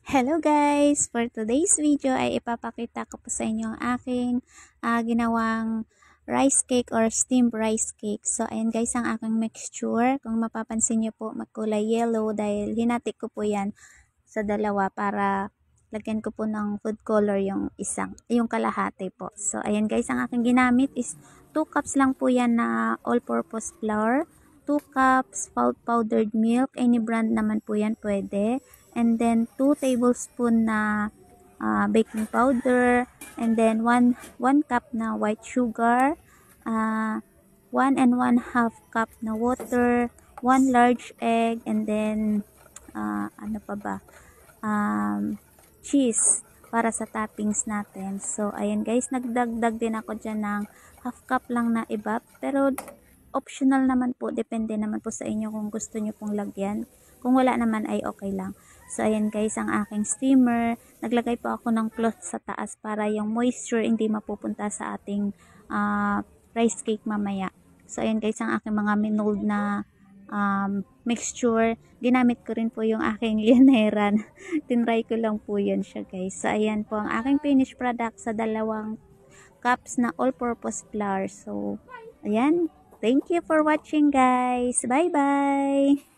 Hello guys! For today's video ay ipapakita ko po sa inyo ang aking ginawang rice cake or steamed rice cake. So ayan guys ang aking mixture. Kung mapapansin nyo po magkulay yellow dahil hinati ko po yan sa dalawa para lagyan ko po ng food color yung kalahati po. So ayan guys ang aking ginamit is 2 cups lang po yan na all-purpose flour. 2 cups powdered milk, any brand naman po yan pwede. And then 2 tablespoon na baking powder, and then 1 cup na white sugar, 1 and 1/2 cup na water, 1 large egg, and then ano pa ba, cheese para sa toppings natin. So ayan guys, nagdagdag din ako dyan ng 1/2 cup lang na iba, pero optional naman po, depende naman po sa inyo kung gusto nyo pong lagyan. Kung wala naman ay okay lang. So ayan guys ang aking steamer. Naglagay po ako ng cloth sa taas para yung moisture hindi mapupunta sa ating rice cake mamaya. So ayan guys ang aking mga minold na mixture. Ginamit ko rin po yung aking lineran. Tinry ko lang po yun siya guys. So ayan po ang aking finished product sa 2 cups na all-purpose flour. So ayan. Thank you for watching guys. Bye bye!